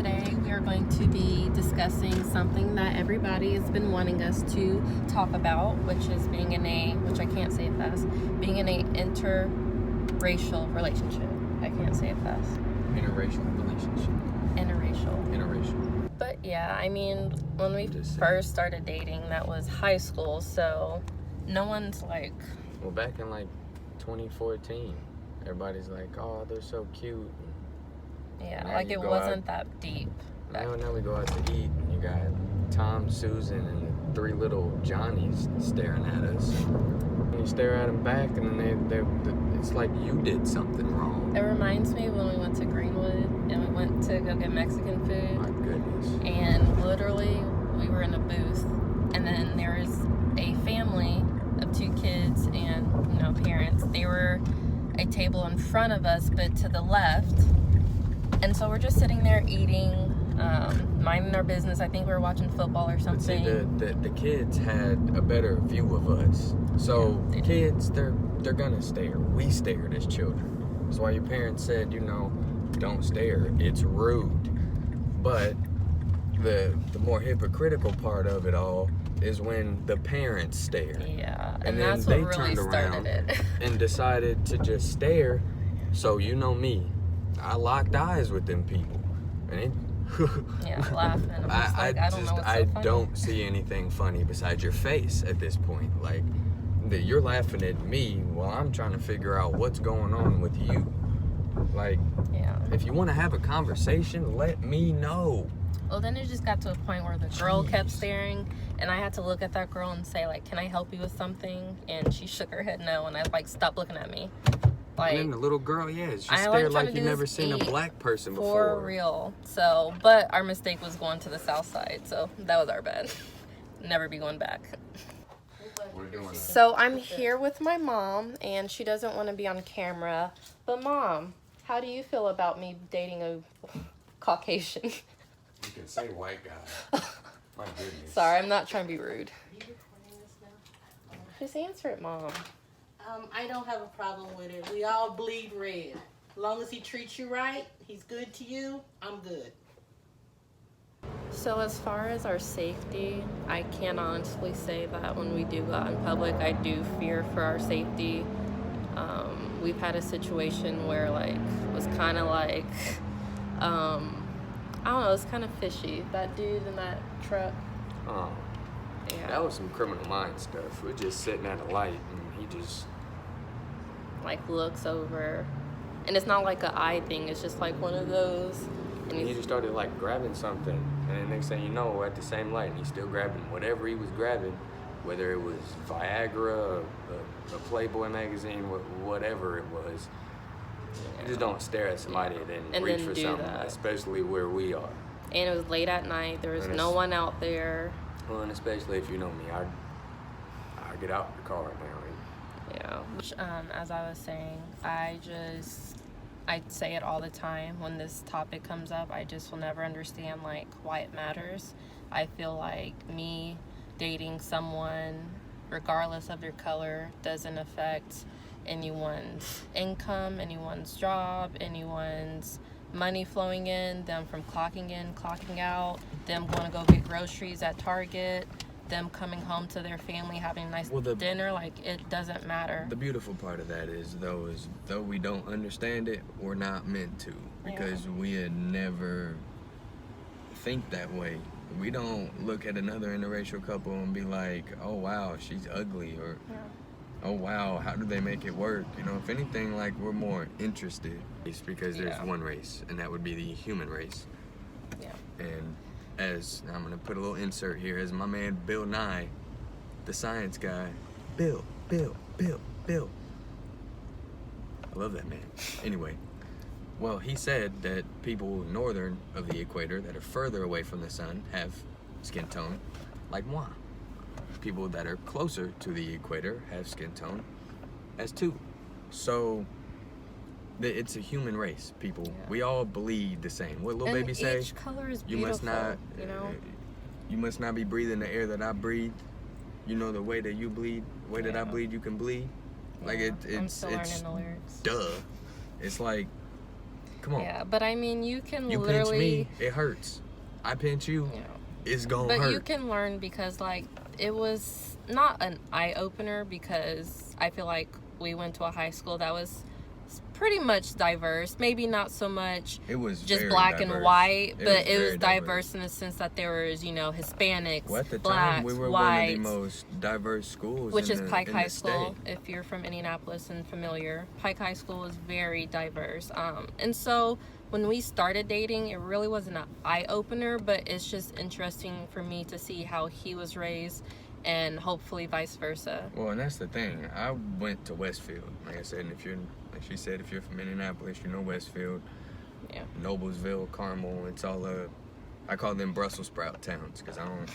today we are going to be discussing something that everybody has been wanting us to talk about, which is being in a, which I can't say it fast, being in a interracial relationship. I can't say it fast. Interracial relationship. Interracial. But yeah, I mean, when we first started dating, that was high school, so no one's like... Well, back in like 2014, everybody's like, oh, they're so cute. Yeah, like it wasn't that deep. Now we go out to eat, and you got Tom, Susan, and the three little Johnnies staring at us. And you stare at them back, and then it's like you did something wrong. It reminds me when we went to Greenwood, and we went to go get Mexican food. My goodness. And literally, we were in a booth, and then there was a family of 2 kids and, parents. They were a table in front of us, but to the left. And so we're just sitting there eating, minding our business. I think we were watching football or something. But see, the kids had a better view of us. So yeah, kids, they're gonna stare. We stared as children. That's why your parents said, don't stare. It's rude. But the more hypocritical part of it all is when the parents stare. Yeah, and then that's they what really turned around started it. and decided to just stare. So you know me. I locked eyes with them people, and laughing. I don't see anything funny besides your face at this point. Like, you're laughing at me while I'm trying to figure out what's going on with you. Like, if you want to have a conversation, let me know. Well, then it just got to a point where the girl kept staring, and I had to look at that girl and say, like, can I help you with something? And she shook her head no, and I was like, stop looking at me. Like, and then the little girl, she stared like you've never seen a black person before. For real. So, but our mistake was going to the south side, so that was our bad. Never be going back. We're doing that. So I'm here with my mom, and she doesn't want to be on camera. But Mom, how do you feel about me dating a Caucasian? You can say white guy. My goodness. Sorry, I'm not trying to be rude. Are you recording this now? Just answer it, Mom. I don't have a problem with it. We all bleed red. As long as he treats you right, he's good to you, I'm good. So as far as our safety, I can honestly say that when we do go out in public, I do fear for our safety. We've had a situation where it was kind of like, I don't know, it's kind of fishy. That dude in that truck. Oh. Yeah. That was some criminal mind stuff. We're just sitting at a light, and he just... looks over, and it's not like an eye thing, it's just like one of those, and he just started grabbing something, and next thing you know, we're at the same light, and he's still grabbing whatever he was grabbing, whether it was Viagra, a Playboy magazine, whatever it was. You just don't stare at somebody and reach for something, especially where we are. And it was late at night, there was no one out there. Well, and especially if you know me, I get out of the car now. Yeah. As I was saying, I say it all the time when this topic comes up. I just will never understand why it matters. I feel like me dating someone, regardless of their color, doesn't affect anyone's income, anyone's job, anyone's money flowing in, them from clocking in, clocking out, them going to go get groceries at Target, them coming home to their family, having a nice dinner. It doesn't matter. The beautiful part of that is though we don't understand it, we're not meant to, because we had never think that way. We don't look at another interracial couple and be like, oh wow, she's ugly, or oh wow, how do they make it work? If anything, we're more interested. It's because there's one race, and that would be the human race. Yeah. And as I'm gonna put a little insert here, as my man Bill Nye, the science guy, Bill. I love that man. Anyway, well, he said that people northern of the equator that are further away from the sun have skin tone like moi. People that are closer to the equator have skin tone as two. So it's a human race, people. We all bleed the same. What little baby say? Each color is you beautiful, you must not be breathing the air that I breathe. The way that you bleed, the way that I bleed, you can bleed. I'm still learning the lyrics. Duh. It's like Come on. Yeah, but I mean, you can You literally... pinch me, it hurts. I pinch you, Yeah. it's gonna But hurt. you can learn because, like, it was not an eye-opener because I feel like we went to a high school that was pretty much diverse. Maybe not so much It was just very black diverse. and white, but it very was diverse in the sense that there was, Hispanics, Well, at the blacks, time, we were whites, one of the most diverse schools which in is the, Pike in High the School. state. If you're from Indianapolis and familiar, Pike High School is very diverse. And so when we started dating, it really wasn't an eye-opener, but it's just interesting for me to see how he was raised and hopefully vice versa. Well, and that's the thing. I went to Westfield. Like I said, and like she said, if you're from Indianapolis, you know Westfield. Yeah. Noblesville, Carmel, it's all I call them Brussels sprout towns because I don't.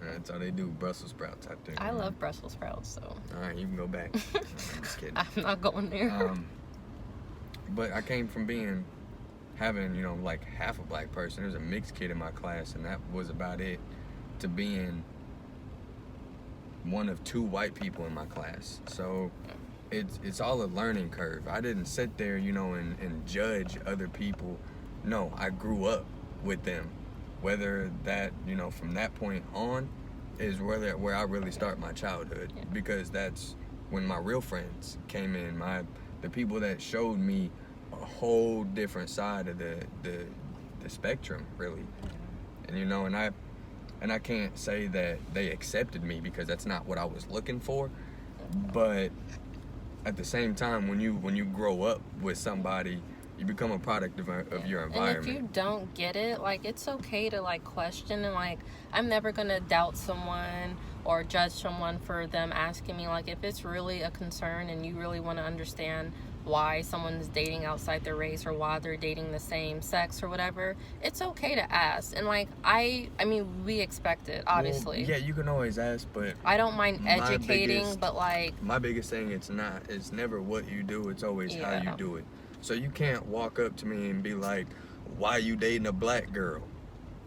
That's all they do, Brussels sprouts out there. I love Brussels sprouts, so. All right, you can go back. I'm just kidding. I'm not going there. But I came from having, like half a black person. There was a mixed kid in my class, and that was about it, to being one of 2 white people in my class. So it's all a learning curve. I didn't sit there, and judge other people. No, I grew up with them. Whether that, from that point on is where I really start my childhood. Yeah. Because that's when my real friends came in, the people that showed me a whole different side of the spectrum, really. And I can't say that they accepted me because that's not what I was looking for. But at the same time, when you grow up with somebody, you become a product of your environment. And if you don't get it, like, it's okay to, like, question. And, like, I'm never going to doubt someone or judge someone for them asking me. Like, if it's really a concern and you really want to understand why someone's dating outside their race or why they're dating the same sex or whatever, it's okay to ask. And, like, I mean, we expect it, obviously. Well, yeah, you can always ask, but I don't mind educating, but, like... My biggest thing, it's never what you do, it's always how you do it. So you can't walk up to me and be like, why you dating a black girl?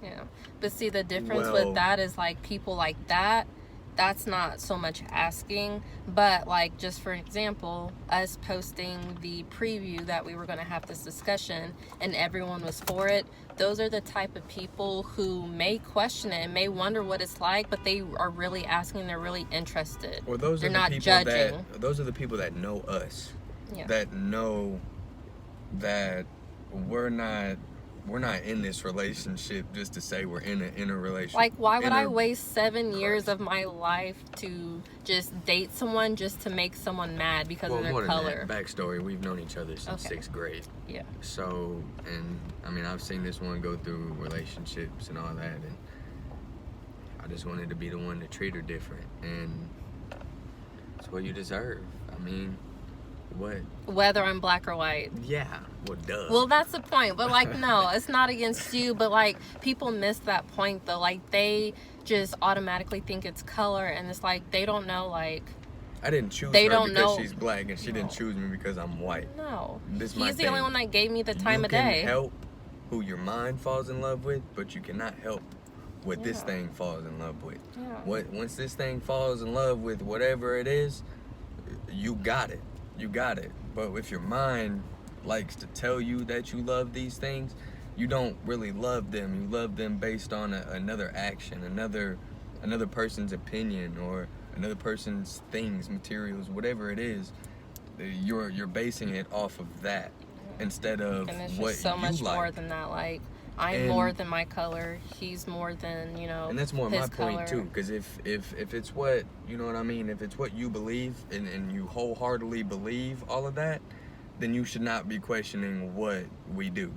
Yeah. But see, the difference with that is, like, people like that, that's not so much asking. But, like, just for example, us posting the preview that we were going to have this discussion and everyone was for it, those are the type of people who may question it and may wonder what it's like, but they are really asking, they're really interested. Well, those they're are the not people judging. Those are the people that know us. Yeah. That know that we're not in this relationship just to say we're in an interrelationship. Like, why would I waste 7 years of my life to just date someone just to make someone mad because of their more color? Than that, backstory, we've known each other since 6th grade. Yeah. So, and I mean, I've seen this one go through relationships and all that, and I just wanted to be the one to treat her different, and it's what you deserve. I mean, what? Whether I'm black or white. Yeah. Well, duh. Well, that's the point. But, like, no, it's not against you. But, like, people miss that point, though. Like, they just automatically think it's color. And it's like, they don't know, like... I didn't choose they her don't because know. she's black. And she didn't choose me because I'm white. No. He's the only one that gave me the time of day. You can help who your mind falls in love with, but you cannot help what this thing falls in love with. Yeah. Once this thing falls in love with whatever it is, you got it. You got it. But if your mind likes to tell you that you love these things, you don't really love them. You love them based on another action, another person's opinion, or another person's things, materials, whatever it is. You're basing it off of that instead of and it's what just so you much like. more than that. Like, I'm more than my color. He's more than, And that's more his my point color. too, because if it's what, you know what I mean, if it's what you believe and you wholeheartedly believe all of that, then you should not be questioning what we do.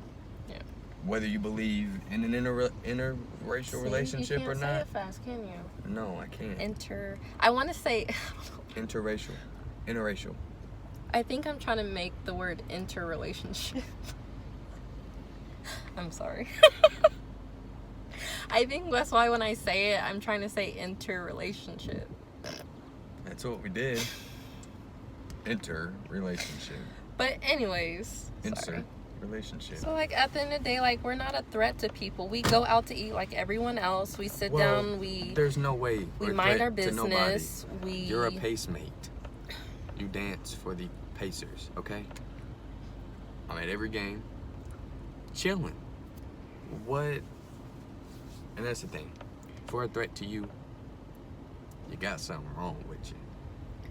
Yeah. Whether you believe in an interracial relationship or you can't not. say it fast, can you? No, I can't. I want to say... Interracial. I think I'm trying to make the word interrelationship. I'm sorry. I think that's why when I say it, I'm trying to say interrelationship. That's what we did. Interrelationship. But anyways, Insert relationship. So, like, at the end of the day, like, we're not a threat to people. We go out to eat like everyone else. We sit down. There's no way we we're mind our threat to nobody. business. You're a pace mate. You dance for the Pacers, okay? I'm at every game, chilling. What? And that's the thing. For a threat to you, you got something wrong with you.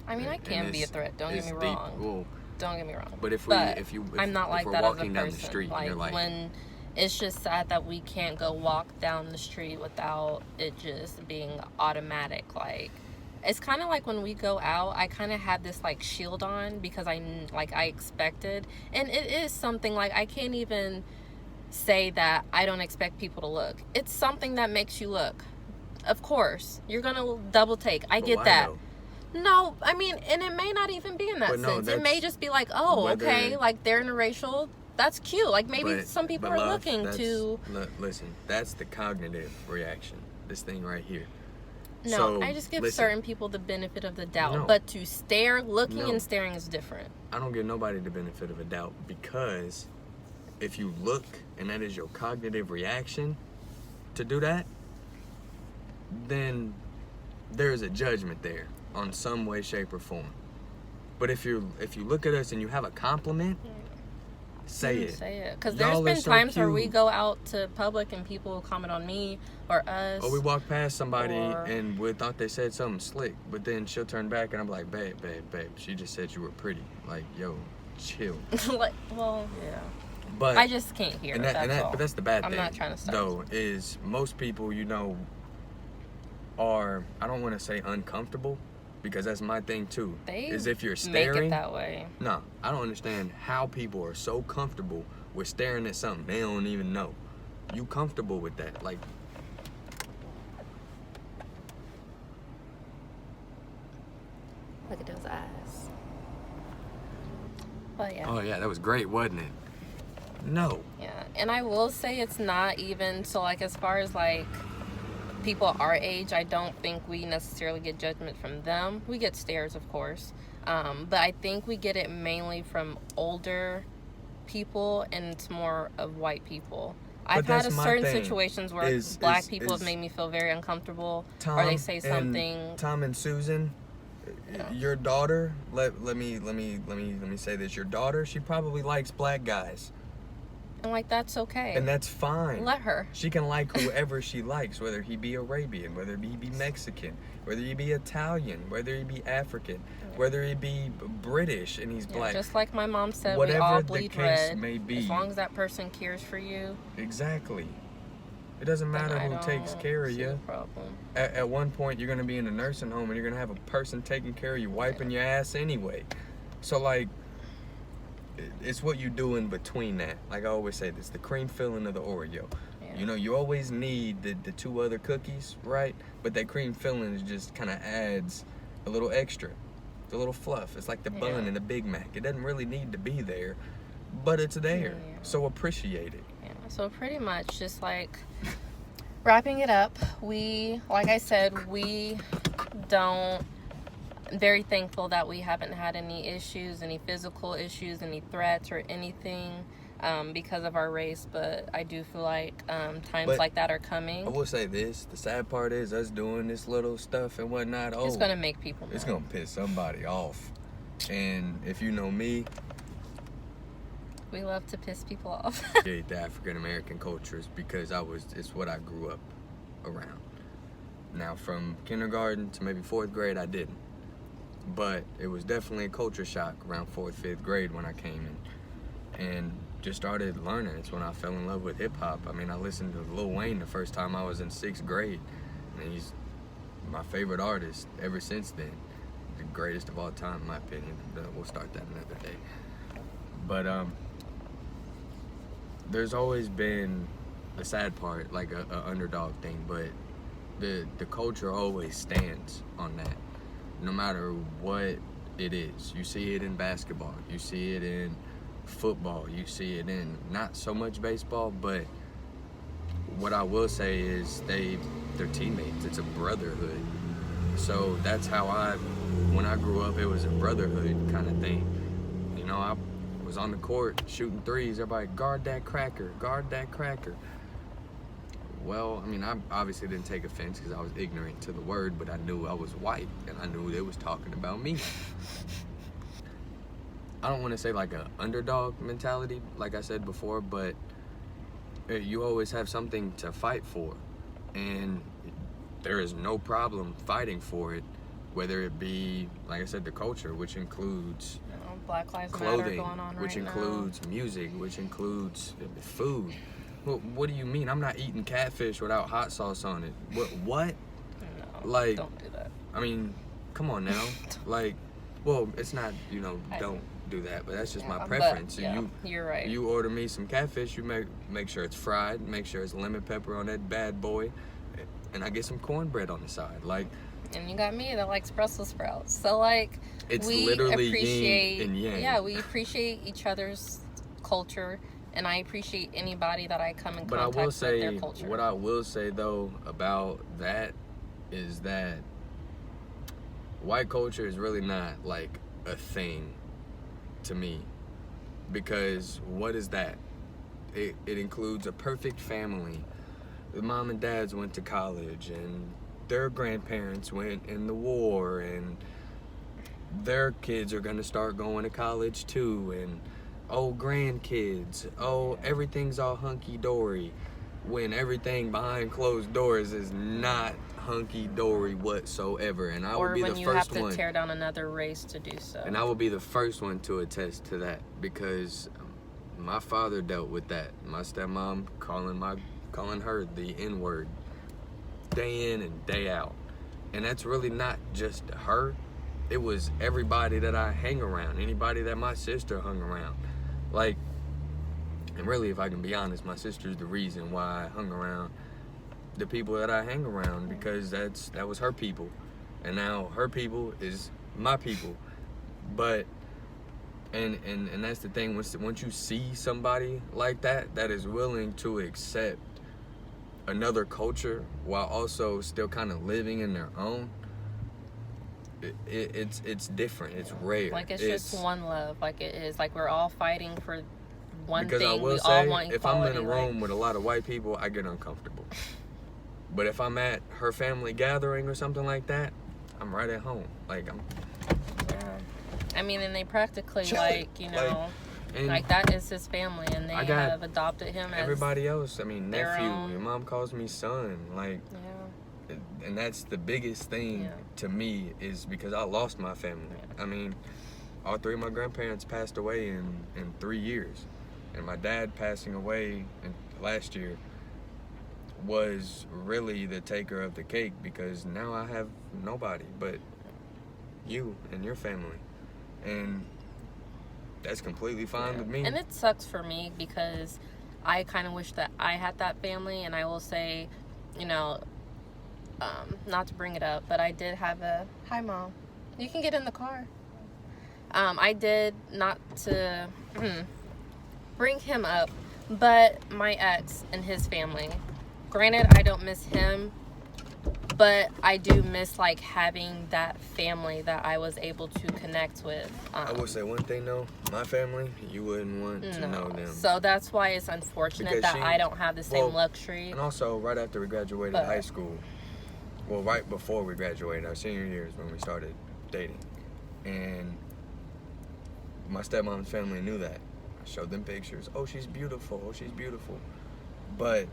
I mean, I can be a threat. Don't get me wrong. Well, don't get me wrong. but if I'm not like we're that as a walking person. down the street, like, and you're like, when it's just sad that we can't go walk down the street without it just being automatic. Like, it's kind of like when we go out, I kind of have this like shield on because I expected, and it is something like I can't even say that I don't expect people to look. It's something that makes you look. Of course, you're gonna double take. I get that. Though? No, I mean, and it may not even be in that sense. It may just be like, oh, okay, like they're interracial. That's cute. Like maybe some people are looking to. Listen, that's the cognitive reaction. This thing right here. No, so, I just give certain people the benefit of the doubt. No. But to stare, looking and staring is different. I don't give nobody the benefit of a doubt, because if you look and that is your cognitive reaction to do that, then there is a judgment there on some way, shape, or form. But if you look at us and you have a compliment, say it. Say it. Because there's been times where we go out to public and people will comment on me or us. Or we walk past somebody and we thought they said something slick, but then she'll turn back and I'm like, babe, she just said you were pretty. Like, yo, chill. Like, well, yeah. But I just can't hear it, but that's the bad thing. I'm not trying to start. Though, is most people, are, I don't want to say uncomfortable, because that's my thing too. Is if you're staring. Make it that way. No, I don't understand how people are so comfortable with staring at something they don't even know. You comfortable with that? Like, look at those eyes. But yeah. oh yeah, that was great, wasn't it? No. Yeah, and I will say it's not even so. Like, as far as like people our age, I don't think we necessarily get judgment from them. We get stares, of course, but I think we get it mainly from older people, and it's more of white people. I've had certain situations where black people have made me feel very uncomfortable, or they say something. Tom and Susan, your daughter. Let me say this. Your daughter, she probably likes black guys. And like, that's okay. And that's fine. Let her. She can like whoever she likes, whether he be Arabian, whether he be Mexican, whether he be Italian, whether he be African, whether he be British and he's black. Just like my mom said, whatever we all the bleed case red. may be. As long as that person cares for you. Exactly. It doesn't matter who takes care of you. At one point, you're going to be in a nursing home and you're going to have a person taking care of you, wiping your ass anyway. So, like, it's what you do in between that. Like I always say this, the cream filling of the Oreo. Yeah. You always need the two other cookies, right? But that cream filling just kind of adds a little extra, a little fluff. It's like the bun in a Big Mac. It doesn't really need to be there, but it's there. Yeah. So appreciate it. Yeah. So pretty much just like wrapping it up, like I said, we don't. Very thankful that we haven't had any issues, any physical issues, any threats or anything because of our race, but I do feel like times like that are coming. I will say this, the sad part is us doing this little stuff and whatnot, it's going to make people mad. It's going to piss somebody off. And if you know me, we love to piss people off. I hate the African American cultures because it's what I grew up around. Now from kindergarten to maybe 4th grade, I didn't. But it was definitely a culture shock around 4th, 5th grade when I came in and just started learning. It's when I fell in love with hip-hop. I mean, I listened to Lil Wayne the first time I was in 6th grade, and he's my favorite artist ever since then. The greatest of all time, in my opinion. We'll start that another day. But there's always been the sad part, like a underdog thing, but the culture always stands on that. No matter what it is. You see it in basketball, you see it in football, you see it in not so much baseball, but what I will say is they're teammates. It's a brotherhood. So that's how when I grew up, it was a brotherhood kind of thing. I was on the court shooting threes, everybody, guard that cracker, guard that cracker. Well, I mean, I obviously didn't take offense because I was ignorant to the word, but I knew I was white, and I knew they was talking about me. I don't want to say like an underdog mentality, like I said before, but you always have something to fight for, and there is no problem fighting for it, whether it be, like I said, the culture, which includes Black Lives Matter clothing, going on which right now. includes music, which includes food. Well, what do you mean? I'm not eating catfish without hot sauce on it. What? No, Like, don't do that. I mean, come on now. Like, well, it's not, don't do that, but that's just my preference. But, you're right. You order me some catfish, you make sure it's fried, make sure it's lemon pepper on that bad boy, and I get some cornbread on the side. Like, and you got me that likes Brussels sprouts. So like, it's we literally appreciate, yin and yang. yeah, we appreciate each other's culture, and I appreciate anybody that I come in contact with their culture. What I will say though about that is that white culture is really not like a thing to me, because what is that? It includes a perfect family. The mom and dads went to college, and their grandparents went in the war, and their kids are gonna start going to college too, and grandkids, everything's all hunky-dory, when everything behind closed doors is not hunky-dory whatsoever. And I will be the first one. Or when you have to tear down another race to do so. And I will be the first one to attest to that, because my father dealt with that. My stepmom calling her the N-word day in and day out. And that's really not just her. It was everybody that I hang around, anybody that my sister hung around. Like, and really, if I can be honest, my sister's the reason why I hung around the people that I hang around, because that was her people. And now her people is my people. But and that's the thing, once you see somebody like that is willing to accept another culture while also still kind of living in their own, it's different. It's rare. Like, it's just one love. Like, it is like we're all fighting for one because thing. I will we say, all want equality. if I'm in a room with a lot of white people, I get uncomfortable. But if I'm at her family gathering or something like that, I'm right at home. Like, yeah. I mean, and they practically like that is his family, and they have adopted him as everybody else. I mean, nephew. own. Your mom calls me son. Like, and that's the biggest thing to me, is because I lost my family. I mean, all three of my grandparents passed away in 3 years, and my dad passing away last year was really the taker of the cake, because now I have nobody but you and your family, and that's completely fine with me. And it sucks for me, because I kind of wish that I had that family. And I will say, not to bring it up, but I did have hi mom, you can get in the car. I did, not to bring him up, but my ex and his family. Granted, I don't miss him, but I do miss like having that family that I was able to connect with. I will say one thing though, my family, you wouldn't want to know them. So that's why it's unfortunate that I don't have the same luxury. And also, right after we graduated high school, well, right before we graduated, our senior years when we started dating, and my stepmom's family knew that. I showed them pictures. Oh, she's beautiful. Oh, she's beautiful. But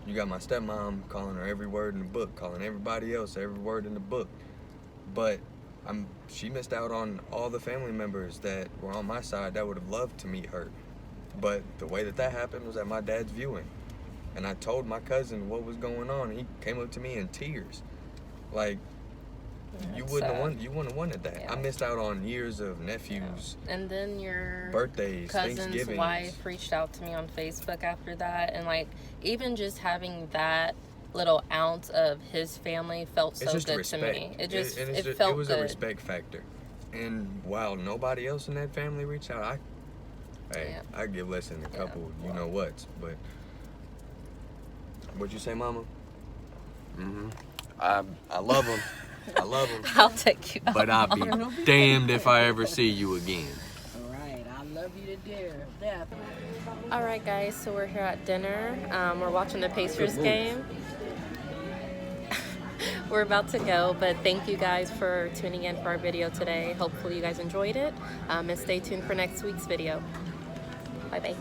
you got my stepmom calling her every word in the book, calling everybody else every word in the book. But she missed out on all the family members that were on my side that would have loved to meet her. But the way that happened was at my dad's viewing. And I told my cousin what was going on. He came up to me in tears. Like, you wouldn't have wanted that. I missed out on years of nephews. And then your birthdays, cousin's Thanksgivings. wife reached out to me on Facebook after that, and like, even just having that little ounce of his family felt so good to me. It felt good. It was a respect factor. And while nobody else in that family reached out, I give less than a couple, you know what's. But what'd you say, Mama? I love them. I love them. I'll take you out. But I'll be damned if I ever see you again. All right, I love you to death. All right, guys, so we're here at dinner. We're watching the Pacers game. we're about to go, but thank you guys for tuning in for our video today. Hopefully you guys enjoyed it, and stay tuned for next week's video. Bye bye.